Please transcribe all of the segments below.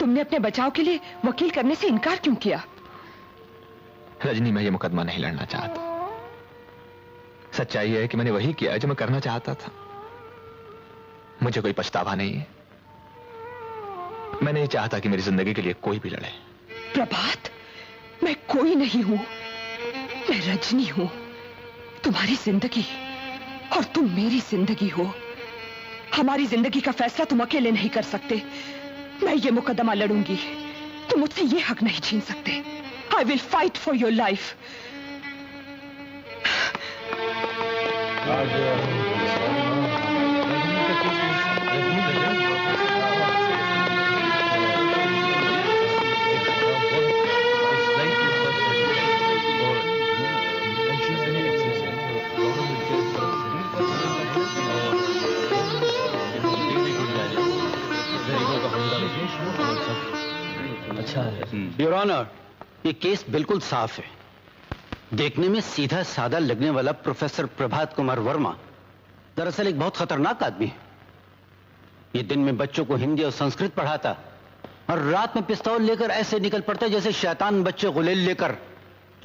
तुमने अपने बचाव के लिए वकील करने से इनकार क्यों किया? रजनी, मैं ये मुकदमा नहीं लड़ना चाहता। सच्चाई है कि मैंने वही किया जो मैं करना चाहता था। मुझे कोई पछतावा नहीं है। मैं नहीं चाहता कि मेरी जिंदगी के लिए कोई भी लड़े। प्रभात, मैं कोई नहीं हूं, मैं रजनी हूं, तुम्हारी जिंदगी, और तुम मेरी जिंदगी हो। हमारी जिंदगी का फैसला तुम अकेले नहीं कर सकते। मैं ये मुकदमा लड़ूंगी, तुम मुझसे ये हक नहीं छीन सकते। I will fight for your life. अच्छा है योर ऑनर, ये केस बिल्कुल साफ है। देखने में सीधा साधा लगने वाला प्रोफेसर प्रभात कुमार वर्मा दरअसल एक बहुत खतरनाक आदमी है। ये दिन में बच्चों को हिंदी और संस्कृत पढ़ाता और रात में पिस्तौल लेकर ऐसे निकल पड़ता जैसे शैतान बच्चे गुलेल लेकर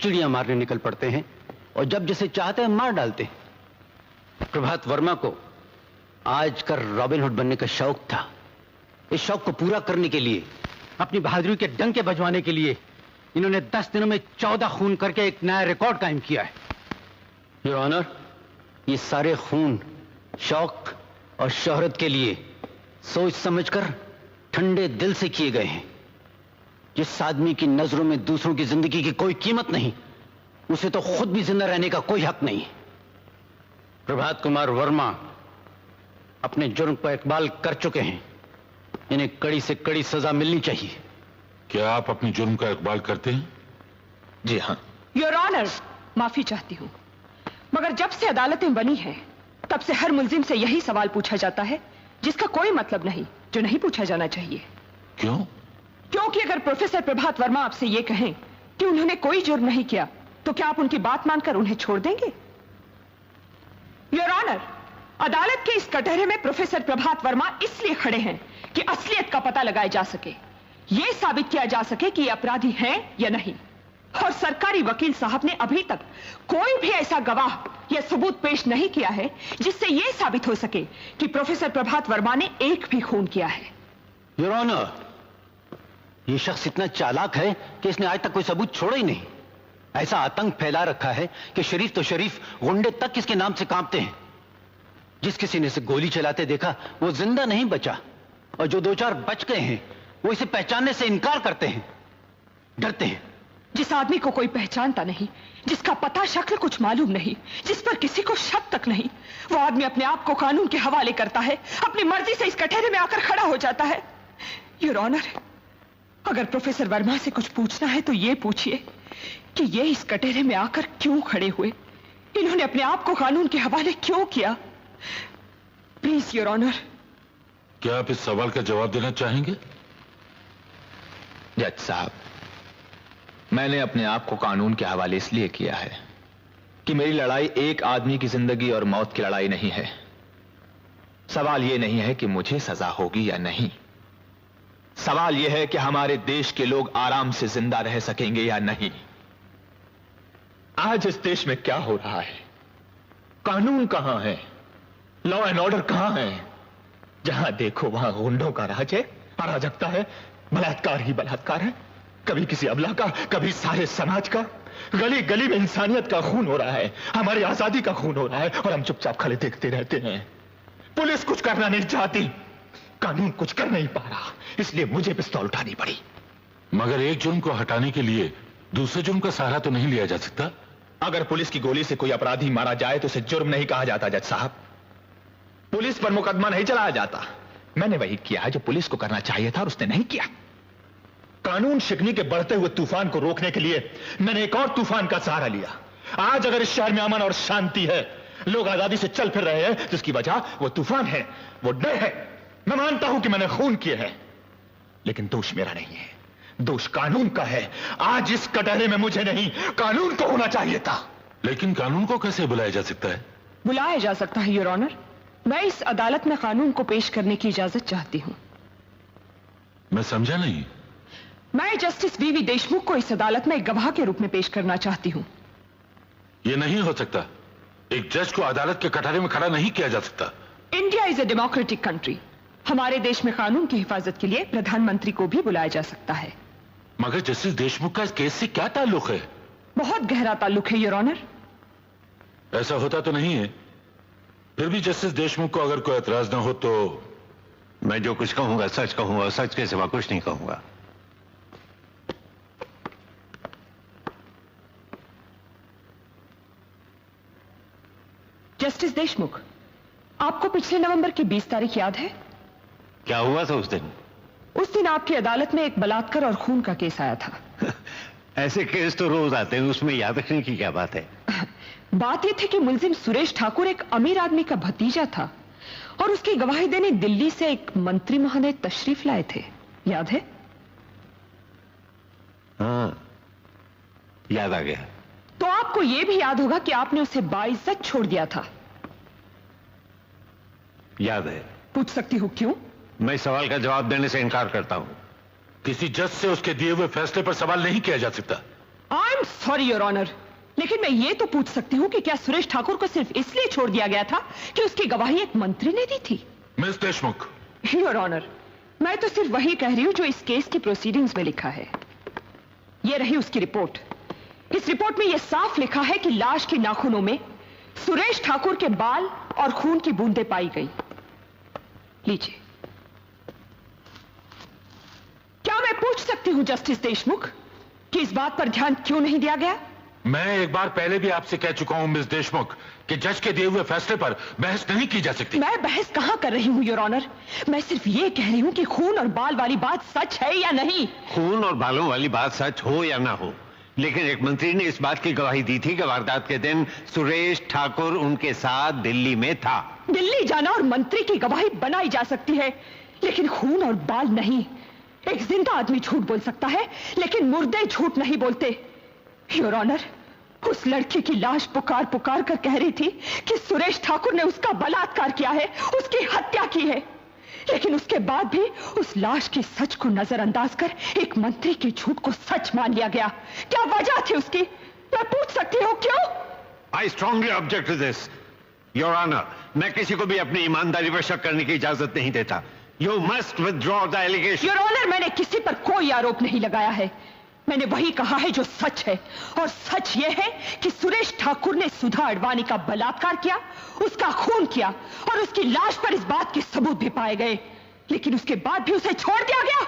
चिड़ियां मारने निकल पड़ते हैं और जब जिसे चाहते हैं मार डालते हैं। प्रभात वर्मा को आज कर रॉबिन हुड बनने का शौक था। इस शौक को पूरा करने के लिए, अपनी बहादुरी के डंके बजवाने के लिए इन्होंने 10 दिनों में 14 खून करके एक नया रिकॉर्ड कायम किया है। योर ऑनर, ये सारे खून शौक और शोहरत के लिए सोच समझकर ठंडे दिल से किए गए हैं। जिस आदमी की नजरों में दूसरों की जिंदगी की कोई कीमत नहीं, उसे तो खुद भी जिंदा रहने का कोई हक नहीं। प्रभात कुमार वर्मा अपने जुर्म पर इकबाल कर चुके हैं। इन्हें कड़ी से कड़ी सजा मिलनी चाहिए। क्या आप अपने जुर्म का इकबाल करते हैं? जी हाँ। योर ऑनर, माफी चाहती हूं, मगर जब से अदालतें बनी हैं तब से हर मुल्जिम से यही सवाल पूछा जाता है जिसका कोई मतलब नहीं, जो नहीं पूछा जाना चाहिए। क्यों? क्योंकि अगर प्रोफेसर प्रभात वर्मा आपसे यह कहें कि उन्होंने कोई जुर्म नहीं किया तो क्या आप उनकी बात मानकर उन्हें छोड़ देंगे? योर ऑनर, अदालत के इस कटहरे में प्रोफेसर प्रभात वर्मा इसलिए खड़े हैं कि असलियत का पता लगाया जा सके, यह साबित किया जा सके कि ये अपराधी हैं या नहीं। और सरकारी वकील साहब ने अभी तक कोई भी ऐसा गवाह या सबूत पेश नहीं किया है जिससे यह साबित हो सके कि प्रोफेसर प्रभात वर्मा ने एक भी खून किया है। योर ऑनर, यह शख्स इतना चालाक है कि इसने आज तक कोई सबूत छोड़ा ही नहीं। ऐसा आतंक फैला रखा है कि शरीफ तो शरीफ, गुंडे तक इसके नाम से कांपते हैं। जिस किसी ने इसे गोली चलाते देखा वो जिंदा नहीं बचा, और जो 2-4 बच गए हैं वो इसे पहचानने से इनकार करते हैं, डरते हैं। जिस आदमी को कोई पहचानता नहीं, जिसका पता शक्ल कुछ मालूम नहीं, जिस पर किसी को शक तक नहीं, वो आदमी अपने आप को कानून के हवाले करता है, अपनी मर्जी से इस कटहरे में आकर खड़ा हो जाता है। योर ऑनर, अगर प्रोफेसर वर्मा से कुछ पूछना है तो ये पूछिए कि ये इस कटहरे में आकर क्यों खड़े हुए, इन्होंने अपने आप को कानून के हवाले क्यों किया। Please your honour. क्या आप इस सवाल का जवाब देना चाहेंगे? जज साहब, मैंने अपने आप को कानून के हवाले इसलिए किया है कि मेरी लड़ाई एक आदमी की जिंदगी और मौत की लड़ाई नहीं है। सवाल यह नहीं है कि मुझे सजा होगी या नहीं, सवाल यह है कि हमारे देश के लोग आराम से जिंदा रह सकेंगे या नहीं। आज इस देश में क्या हो रहा है? कानून कहां है? लॉ एंड ऑर्डर कहां है? जहां देखो वहां गुंडों का राज है, अराजकता है, बलात्कार ही बलात्कार है, कभी किसी अबला का, कभी सारे समाज का। गली गली में इंसानियत का खून हो रहा है, हमारी आजादी का खून हो रहा है, और हम चुपचाप खड़े देखते रहते हैं। पुलिस कुछ करना नहीं चाहती, कानून कुछ कर नहीं पा रहा, इसलिए मुझे पिस्तौल उठानी पड़ी। मगर एक जुर्म को हटाने के लिए दूसरे जुर्म का सहारा तो नहीं लिया जा सकता? अगर पुलिस की गोली से कोई अपराधी मारा जाए तो उसे जुर्म नहीं कहा जाता जज साहब। पुलिस पर मुकदमा नहीं चलाया जाता। मैंने वही किया जो पुलिस को करना चाहिए था और उसने नहीं किया। कानून शिकनी के बढ़ते हुए तूफान को रोकने के लिए मैंने एक और तूफान का सहारा लिया। आज अगर इस शहर में अमन और शांति है, लोग आजादी से चल फिर रहे हैं, जिसकी वजह वो तूफान है, वो डर है। मैं मानता हूं कि मैंने खून किए हैं, लेकिन दोष मेरा नहीं है, दोष कानून का है। आज इस कटहरे में मुझे नहीं, कानून को होना चाहिए था। लेकिन कानून को कैसे बुलाया जा सकता है? बुलाया जा सकता है योर ऑनर। मैं इस अदालत में कानून को पेश करने की इजाजत चाहती हूं। मैं समझा नहीं। मैं जस्टिस वीवी देशमुख को इस अदालत में एक गवाह के रूप में पेश करना चाहती हूं। यह नहीं हो सकता। एक जज को अदालत के कटहरे में खड़ा नहीं किया जा सकता। India is a democratic country. हमारे देश में कानून की हिफाजत के लिए प्रधानमंत्री को भी बुलाया जा सकता है। मगर जस्टिस देशमुख का इस केस से क्या ताल्लुक है? बहुत गहरा ताल्लुक है योर ऑनर। ऐसा होता तो नहीं है। फिर भी जस्टिस देशमुख को अगर कोई एतराज ना हो तो मैं जो कुछ कहूंगा सच कहूंगा, सच के सिवा कुछ नहीं कहूंगा। जस्टिस देशमुख, आपको पिछले नवंबर की 20 तारीख याद है? क्या हुआ था उस दिन? उस दिन आपकी अदालत में एक बलात्कार और खून का केस आया था। ऐसे केस तो रोज आते हैं, उसमें याद रखने की क्या बात है? बात यह थी कि मुलजिम सुरेश ठाकुर एक अमीर आदमी का भतीजा था और उसकी गवाही देने दिल्ली से एक मंत्री महोदय तशरीफ लाए थे। याद है? हाँ, याद आ गया। तो आपको यह भी याद होगा कि आपने उसे बाइज्जत छोड़ दिया था। याद है। पूछ सकती हूं क्यों? मैं सवाल का जवाब देने से इनकार करता हूं। किसी जज से उसके दिए हुए फैसले पर सवाल नहीं किया जा सकता। I am sorry your honour, लेकिन मैं ये तो पूछ सकती हूं कि क्या सुरेश ठाकुर को सिर्फ इसलिए छोड़ दिया गया था कि उसकी गवाही एक मंत्री ने दी थी? मिस देशमुख। योर ऑनर, मैं तो सिर्फ वही कह रही हूं जो इस केस की प्रोसीडिंग्स में लिखा है। यह रही उसकी रिपोर्ट। इस रिपोर्ट में यह साफ लिखा है कि लाश के नाखूनों में सुरेश ठाकुर के बाल और खून की बूंदें पाई गई। लीजिए। क्या मैं पूछ सकती हूं जस्टिस देशमुख कि इस बात पर ध्यान क्यों नहीं दिया गया? मैं एक बार पहले भी आपसे कह चुका हूं मिस देशमुख कि जज के दिए हुए फैसले पर बहस नहीं की जा सकती। मैं बहस कहां कर रही हूं योर ऑनर, मैं सिर्फ ये कह रही हूं कि खून और बाल वाली बात सच है या नहीं। खून और बालों वाली बात सच हो या ना हो, लेकिन एक मंत्री ने इस बात की गवाही दी थी कि वारदात के दिन सुरेश ठाकुर उनके साथ दिल्ली में था। दिल्ली जाना और मंत्री की गवाही बनाई जा सकती है, लेकिन खून और बाल नहीं। एक जिंदा आदमी झूठ बोल सकता है, लेकिन मुर्दे झूठ नहीं बोलते। योर ऑनर, उस लड़की की लाश पुकार पुकार कर कह रही थी कि सुरेश ठाकुर ने उसका बलात्कार किया है, उसकी हत्या की है, लेकिन उसके बाद भी उस लाश की सच को नजरअंदाज कर एक मंत्री के झूठ को सच मान लिया गया। क्या वजह थी उसकी? मैं पूछ सकती हूँ क्यों? I strongly object to this your honour. मैं किसी को भी अपनी ईमानदारी पर शक करने की इजाजत नहीं देता। You must withdraw the allegation. Your honour, मैंने किसी पर कोई आरोप नहीं लगाया है। मैंने वही कहा है जो सच है, और सच यह है कि सुरेश ठाकुर ने सुधा अडवाणी का बलात्कार किया, उसका खून किया, और उसकी लाश पर इस बात के सबूत भी पाए गए, लेकिन उसके बाद भी उसे छोड़ दिया गया।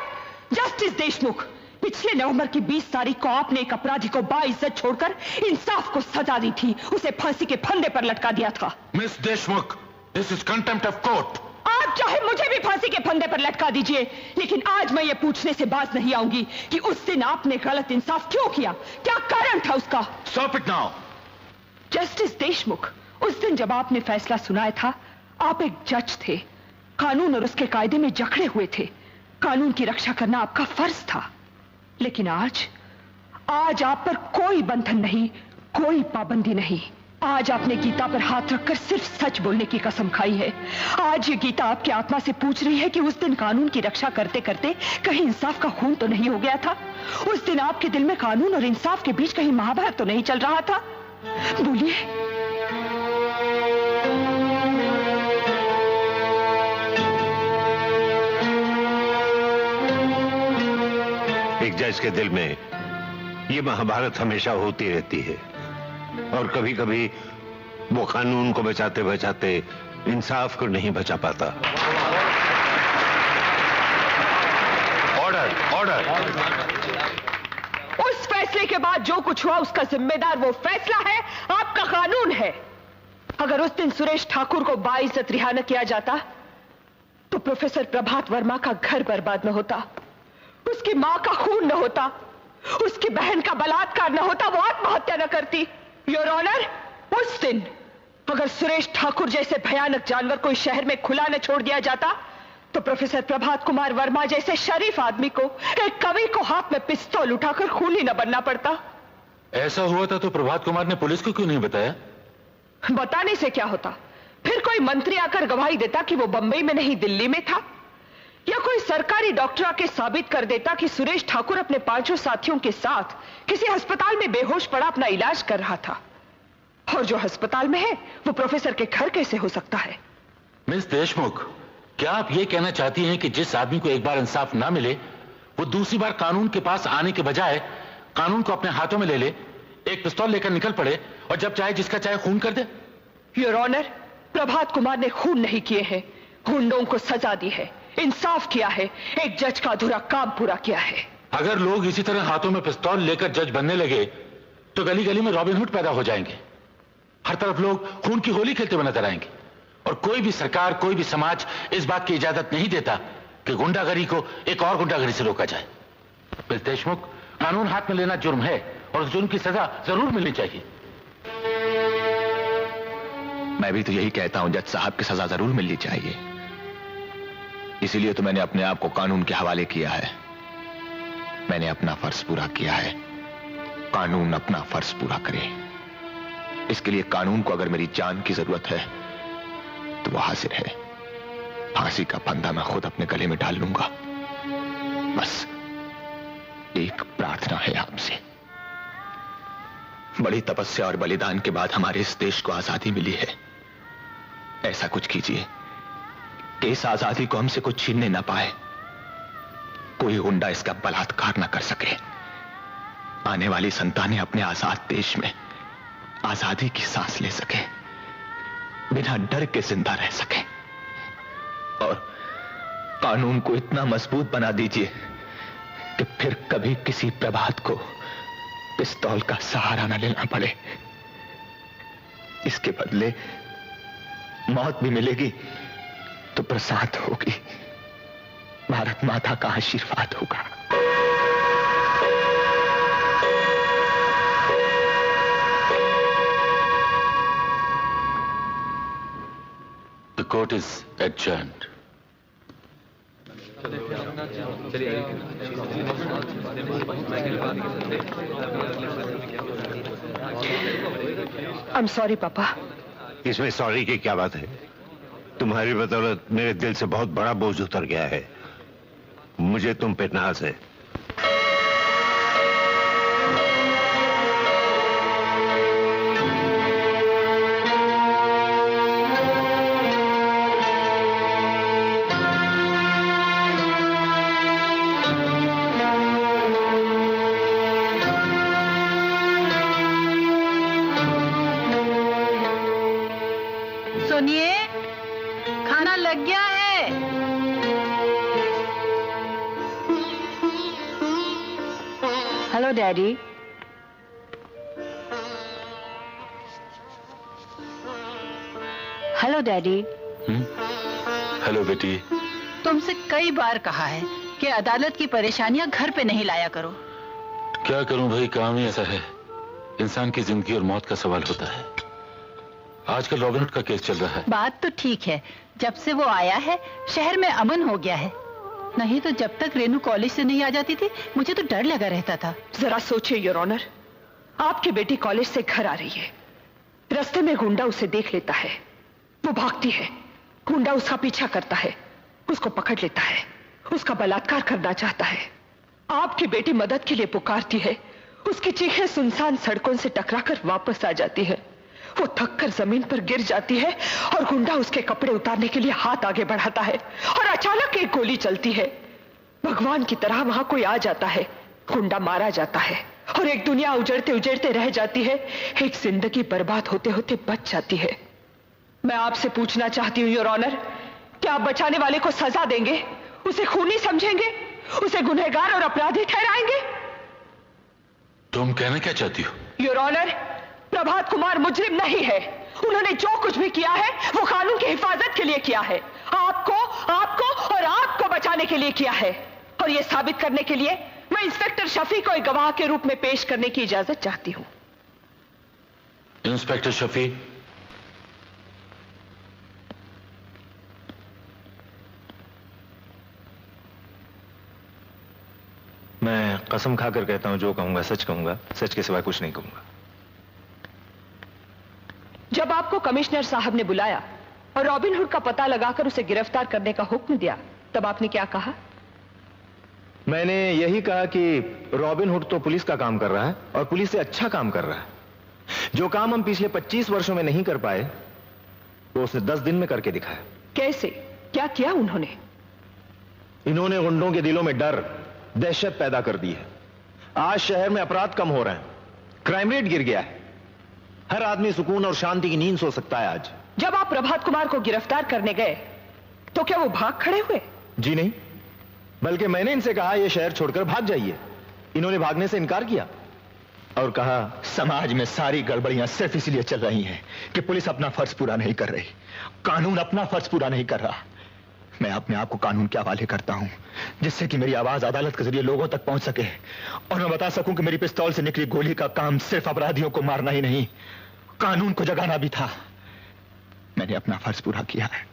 जस्टिस देशमुख, पिछले नवंबर की 20 तारीख को आपने एक अपराधी को बाइज्जत छोड़कर इंसाफ को सजा दी थी, उसे फांसी के फंदे पर लटका दिया था। Miss Deshmukh, this is contempt of court. आप चाहे मुझे भी फांसी के फंदे पर लटका दीजिए, लेकिन आज मैं ये पूछने से बाज नहीं आऊंगी कि उस दिन आपने गलत इंसाफ क्यों किया, क्या कारण था उसका। Stop it now. Justice Deshmukh, उस दिन जब आपने फैसला सुनाया था, आप एक जज थे, कानून और उसके कायदे में जकड़े हुए थे, कानून की रक्षा करना आपका फर्ज था। लेकिन आज आप पर कोई बंधन नहीं, कोई पाबंदी नहीं। आज आपने गीता पर हाथ रखकर सिर्फ सच बोलने की कसम खाई है। आज ये गीता आपकी आत्मा से पूछ रही है कि उस दिन कानून की रक्षा करते करते कहीं इंसाफ का खून तो नहीं हो गया था? उस दिन आपके दिल में कानून और इंसाफ के बीच कहीं महाभारत तो नहीं चल रहा था? बोलिए। एक जज के दिल में ये महाभारत हमेशा होती रहती है, और कभी कभी वो कानून को बचाते बचाते इंसाफ को नहीं बचा पाता। Order, order. उस फैसले के बाद जो कुछ हुआ उसका जिम्मेदार वो फैसला है, आपका कानून है। अगर उस दिन सुरेश ठाकुर को बाइज्जत रिहा न किया जाता तो प्रोफेसर प्रभात वर्मा का घर बर्बाद न होता, उसकी मां का खून न होता, उसकी बहन का बलात्कार न होता, वो आत्महत्या न करती। योर ऑनर, उस दिन अगर सुरेश ठाकुर जैसे भयानक जानवर को इस शहर में खुला न छोड़ दिया जाता तो प्रोफेसर प्रभात कुमार वर्मा जैसे शरीफ आदमी को, एक कवि को हाथ में पिस्तौल उठाकर खूनी न बनना पड़ता। ऐसा हुआ था तो प्रभात कुमार ने पुलिस को क्यों नहीं बताया? बताने से क्या होता? फिर कोई मंत्री आकर गवाही देता कि वो बंबई में नहीं दिल्ली में था। या कोई सरकारी डॉक्टर आके साबित कर देता कि सुरेश ठाकुर अपने 5 साथियों के साथ किसी अस्पताल में बेहोश पड़ा अपना इलाज कर रहा था, और जो अस्पताल में है वो प्रोफेसर के घर कैसे हो सकता है? मिस देशमुख, क्या आप ये कहना चाहती हैं कि जिस आदमी को एक बार इंसाफ ना मिले वो दूसरी बार कानून के पास आने के बजाय कानून को अपने हाथों में ले ले, एक पिस्तौल लेकर निकल पड़े और जब चाहे जिसका चाहे खून कर दे? योर ऑनर, प्रभात कुमार ने खून नहीं किए हैं, गुंडों को सजा दी है, इंसाफ किया है, एक जज का अधूरा काम पूरा किया है। अगर लोग इसी तरह हाथों में पिस्तौल लेकर जज बनने लगे तो गली गली में रॉबिन हुड पैदा हो जाएंगे। हर तरफ लोग खून की होली खेलते हुए नजर आएंगे और कोई भी सरकार, कोई भी समाज इस बात की इजाजत नहीं देता कि गुंडागर्दी को एक और गुंडागर्दी से रोका जाए। मिस देशमुख, कानून हाथ में लेना जुर्म है और उस जुर्म की सजा जरूर मिलनी चाहिए। मैं भी तो यही कहता हूं, जज साहब की सजा जरूर मिलनी चाहिए। इसीलिए तो मैंने अपने आप को कानून के हवाले किया है। मैंने अपना फर्ज पूरा किया है, कानून अपना फर्ज पूरा करे। इसके लिए कानून को अगर मेरी जान की जरूरत है तो वो हाजिर है। फांसी का फंदा मैं खुद अपने गले में डाल लूंगा। बस एक प्रार्थना है आपसे, बड़ी तपस्या और बलिदान के बाद हमारे इस देश को आजादी मिली है। ऐसा कुछ कीजिए कि इस आजादी को हमसे कुछ छीनने ना पाए, कोई गुंडा इसका बलात्कार ना कर सके। आने वाली संतानें अपने आजाद देश में आजादी की सांस ले सके, बिना डर के जिंदा रह सके। और कानून को इतना मजबूत बना दीजिए कि फिर कभी किसी प्रभात को पिस्तौल का सहारा न लेना पड़े। इसके बदले मौत भी मिलेगी तो प्रसाद होगी, भारत माता का आशीर्वाद होगा। The court is adjourned. I'm sorry, पापा। इसमें सॉरी की क्या बात है? तुम्हारी बदौलत मेरे दिल से बहुत बड़ा बोझ उतर गया है। मुझे तुम पे नाज है। सुनिए, खाना लग गया है। Hello daddy. Hello daddy. Hello बेटी। तुमसे कई बार कहा है कि अदालत की परेशानियां घर पे नहीं लाया करो। क्या करूं भाई, काम ही ऐसा है। इंसान की जिंदगी और मौत का सवाल होता है। आजकल रॉबिन हुड का केस चल रहा है। बात तो ठीक है, जब से वो आया है शहर में अमन हो गया है, नहीं तो जब तक रेनू कॉलेज से नहीं आ जाती थी मुझे तो डर लगा रहता था। जरा सोचिए योर ऑनर, आपकी बेटी कॉलेज से घर आ रही है, रास्ते में गुंडा उसे देख लेता है, वो भागती है, गुंडा उसका पीछा करता है, उसको पकड़ लेता है, उसका बलात्कार करना चाहता है। आपकी बेटी मदद के लिए पुकारती है, उसकी चीखें सुनसान सड़कों से टकराकर वापस आ जाती है, वो थककर जमीन पर गिर जाती है और गुंडा उसके कपड़े उतारने के लिए हाथ आगे बढ़ाता है और अचानक एक गोली चलती है। भगवान की तरह वहां कोई आ जाता है, गुंडा मारा जाता है और एक दुनिया उजड़ते उजड़ते रह जाती है, एक जिंदगी बर्बाद होते होते बच जाती है। मैं आपसे पूछना चाहती हूँ योर ऑनर, क्या आप बचाने वाले को सजा देंगे, उसे खूनी समझेंगे, उसे गुनहगार और अपराधी ठहराएंगे? तुम कहना क्या चाहती हो? योर ऑनर, प्रभात कुमार मुजरिम नहीं है। उन्होंने जो कुछ भी किया है वो कानून की हिफाजत के लिए किया है, आपको और आपको बचाने के लिए किया है। और ये साबित करने के लिए मैं इंस्पेक्टर शफी को एक गवाह के रूप में पेश करने की इजाजत चाहती हूं। इंस्पेक्टर शफी। मैं कसम खाकर कहता हूं, जो कहूंगा सच कहूंगा, सच के सिवा कुछ नहीं कहूंगा। जब आपको कमिश्नर साहब ने बुलाया और रॉबिन हुड का पता लगाकर उसे गिरफ्तार करने का हुक्म दिया तब आपने क्या कहा? मैंने यही कहा कि रॉबिन हुड तो पुलिस का काम कर रहा है और पुलिस से अच्छा काम कर रहा है। जो काम हम पिछले 25 वर्षों में नहीं कर पाए वो उसने 10 दिन में करके दिखाया। कैसे? क्या किया उन्होंने? इन्होंने गुंडों के दिलों में डर, दहशत पैदा कर दी है। आज शहर में अपराध कम हो रहे हैं, क्राइम रेट गिर गया है, हर आदमी सुकून और शांति की नींद सो सकता है आज। जब आप प्रभात कुमार को गिरफ्तार करने गए तो क्या वो भाग खड़े हुए? जी नहीं, बल्कि मैंने इनसे कहा यह शहर छोड़कर भाग जाइए। इन्होंने भागने से इनकार किया और कहा समाज में सारी गड़बड़ियां सिर्फ इसलिए चल रही हैं कि पुलिस अपना फर्ज पूरा नहीं कर रही, कानून अपना फर्ज पूरा नहीं कर रहा। मैं अपने आप को कानून के हवाले करता हूं जिससे कि मेरी आवाज अदालत के जरिए लोगों तक पहुंच सके और मैं बता सकूं कि मेरी पिस्तौल से निकली गोली का काम सिर्फ अपराधियों को मारना ही नहीं, कानून को जगाना भी था। मैंने अपना फर्ज पूरा किया है,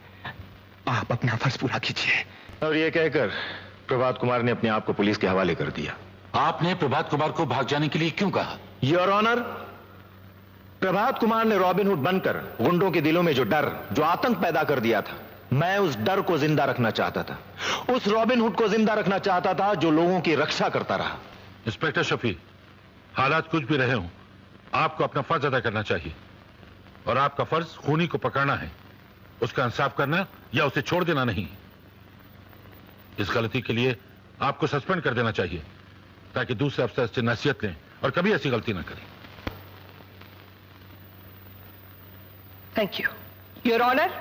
आप अपना फर्ज पूरा कीजिए। और यह कहकर प्रभात कुमार ने अपने आप को पुलिस के हवाले कर दिया। आपने प्रभात कुमार को भाग जाने के लिए क्यों कहा? योर ऑनर, प्रभात कुमार ने रॉबिन हुड बनकर गुंडों के दिलों में जो डर, जो आतंक पैदा कर दिया था, मैं उस डर को जिंदा रखना चाहता था। उस रॉबिन हुड को जिंदा रखना चाहता था जो लोगों की रक्षा करता रहा। इंस्पेक्टर शफी, हालात कुछ भी रहे हों, आपको अपना फर्ज अदा करना चाहिए और आपका फर्ज खूनी को पकड़ना है, उसका इंसाफ करना या उसे छोड़ देना नहीं। इस गलती के लिए आपको सस्पेंड कर देना चाहिए ताकि दूसरे अफसर से नसीहत लें और कभी ऐसी गलती ना करें। Thank you your honour.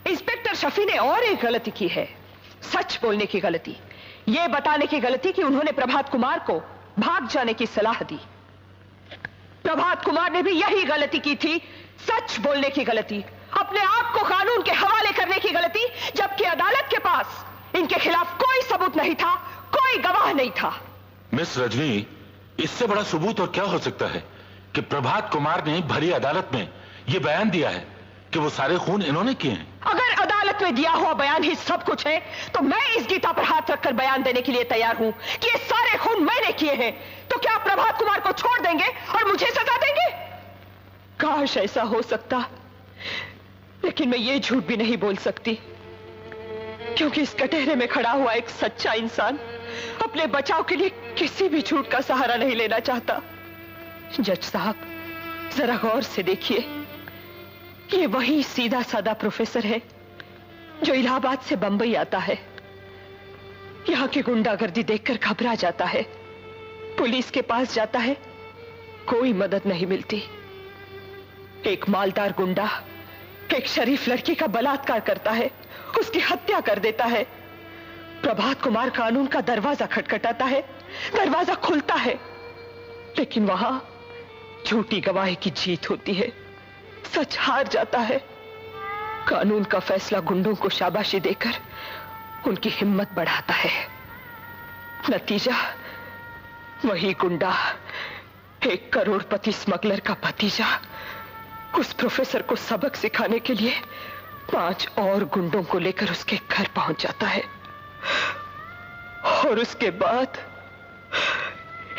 Inspector Shafi ने और एक गलती की है, सच बोलने की गलती, यह बताने की गलती कि उन्होंने प्रभात कुमार को भाग जाने की सलाह दी। प्रभात कुमार ने भी यही गलती की थी, सच बोलने की गलती, अपने आप को कानून के हवाले करने की गलती, जबकि अदालत के पास इनके खिलाफ कोई सबूत नहीं था, कोई गवाह नहीं था। मिस रजनी, इससे बड़ा सबूत और क्या हो सकता है कि प्रभात कुमार ने भरी अदालत में यह बयान दिया है कि वो सारे खून इन्होंने किए हैं। अगर अदालत में दिया हुआ बयान ही सब कुछ है तो मैं इस गीता पर हाथ रखकर बयान देने के लिए तैयार हूं कि ये सारे खून मैंने किए हैं। तो क्या प्रभात कुमार को छोड़ देंगे और मुझे सजा देंगे? काश ऐसा हो सकता, लेकिन मैं ये झूठ भी नहीं बोल सकती क्योंकि इस कटहरे में खड़ा हुआ एक सच्चा इंसान अपने बचाव के लिए किसी भी झूठ का सहारा नहीं लेना चाहता। जज साहब, जरा गौर से देखिए, ये वही सीधा साधा प्रोफेसर है जो इलाहाबाद से बंबई आता है, यहां की गुंडागर्दी देखकर घबरा जाता है, पुलिस के पास जाता है, कोई मदद नहीं मिलती। एक मालदार गुंडा एक शरीफ लड़की का बलात्कार करता है, उसकी हत्या कर देता है। प्रभात कुमार कानून का दरवाजा खटखटाता है, दरवाजा खुलता है, लेकिन वहां झूठी गवाही की जीत होती है, सच हार जाता है। कानून का फैसला गुंडों को शाबाशी देकर उनकी हिम्मत बढ़ाता है। नतीजा वही गुंडा, एक करोड़पति स्मगलर का भतीजा, उस प्रोफेसर को सबक सिखाने के लिए 5 और गुंडों को लेकर उसके घर पहुंच जाता है और उसके बाद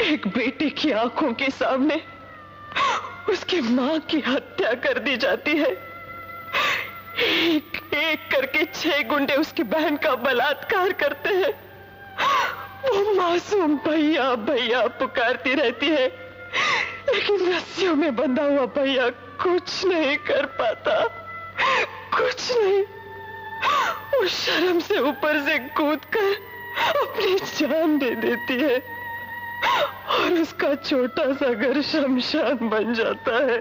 एक बेटे की आंखों के सामने उसकी मां की हत्या कर दी जाती है। एक एक करके 6 गुंडे उसकी बहन का बलात्कार करते हैं। वो मासूम भैया भैया पुकारती रहती है, लेकिन रस्सियों में बंधा हुआ भैया कुछ नहीं कर पाता, कुछ नहीं। वो शर्म से ऊपर से कूदकर अपनी जान दे देती है और उसका छोटा सा घर शमशान बन जाता है।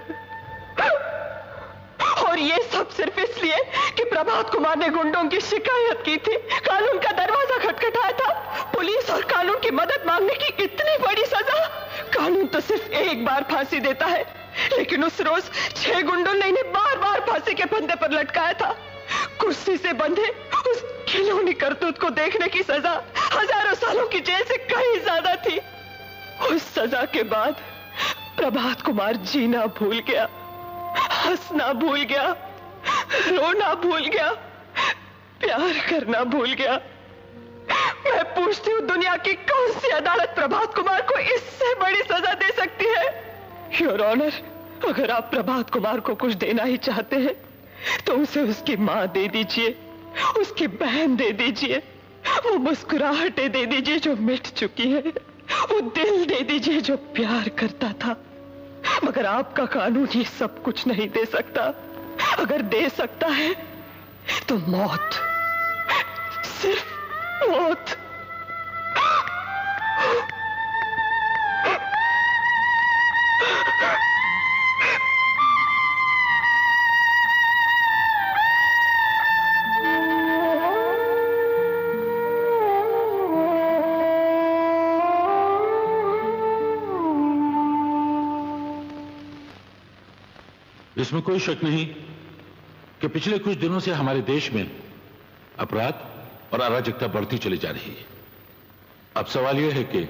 और ये सब सिर्फ इसलिए कि प्रभात कुमार ने गुंडों की शिकायत की थी, कानून का दरवाजा खटखटाया था। पुलिस और कानून की मदद मांगने की इतनी बड़ी सजा। कानून तो सिर्फ एक बार फांसी देता है, लेकिन उस रोज 6 गुंडों ने इन्हें बार बार फांसी के फंदे पर लटकाया था। कुर्सी से बंधे उस खिलौनी करतूत को देखने की सजा हजारों सालों की जेल से कहीं ज्यादा थी। उस सजा के बाद प्रभात कुमार जीना भूल गया, हंसना भूल गया, रोना भूल गया, प्यार करना भूल गया। मैं पूछती हूँ, दुनिया की कौन सी अदालत प्रभात कुमार को इससे बड़ी सजा दे सकती है? योर ऑनर, अगर आप प्रभात कुमार को कुछ देना ही चाहते हैं तो उसे उसकी मां दे दीजिए, उसकी बहन दे दीजिए, वो मुस्कुराहटें दे दीजिए जो मिट चुकी है, वो दिल दे दीजिए जो प्यार करता था। मगर आपका कानून ये सब कुछ नहीं दे सकता। अगर दे सकता है तो मौत, सिर्फ मौत। इसमें कोई शक नहीं कि पिछले कुछ दिनों से हमारे देश में अपराध और अराजकता बढ़ती चली जा रही है। अब सवाल यह है कि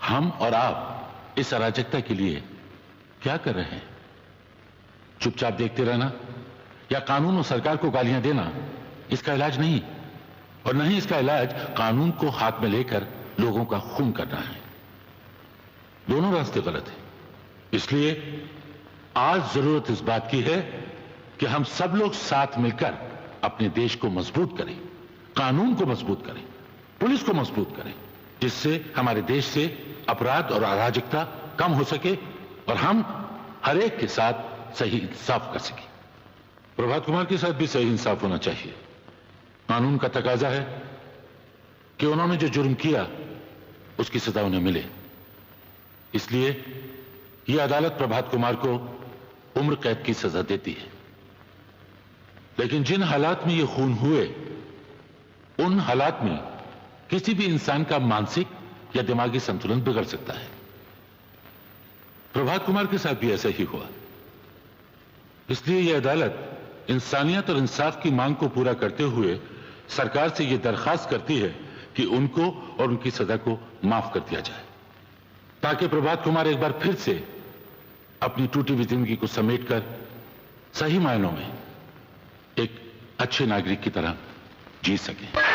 हम और आप इस अराजकता के लिए क्या कर रहे हैं? चुपचाप देखते रहना या कानून और सरकार को गालियां देना इसका इलाज नहीं, और नहीं इसका इलाज कानून को हाथ में लेकर लोगों का खून करना है। दोनों रास्ते गलत हैं। इसलिए आज जरूरत इस बात की है कि हम सब लोग साथ मिलकर अपने देश को मजबूत करें, कानून को मजबूत करें, पुलिस को मजबूत करें, जिससे हमारे देश से अपराध और अराजकता कम हो सके और हम हर एक के साथ सही इंसाफ कर सकें। प्रभात कुमार के साथ भी सही इंसाफ होना चाहिए। कानून का तकाजा है कि उन्होंने जो जुर्म किया उसकी सजा उन्हें मिले। इसलिए यह अदालत प्रभात कुमार को उम्र कैद की सजा देती है। लेकिन जिन हालात में ये खून हुए, उन हालात में किसी भी इंसान का मानसिक या दिमागी संतुलन बिगड़ सकता है। प्रभात कुमार के साथ भी ऐसा ही हुआ। इसलिए यह अदालत इंसानियत और इंसाफ की मांग को पूरा करते हुए सरकार से यह दरखास्त करती है कि उनको और उनकी सजा को माफ कर दिया जाए, ताकि प्रभात कुमार एक बार फिर से अपनी टूटी हुई जिंदगी को समेटकर सही मायनों में एक अच्छे नागरिक की तरह जी सके।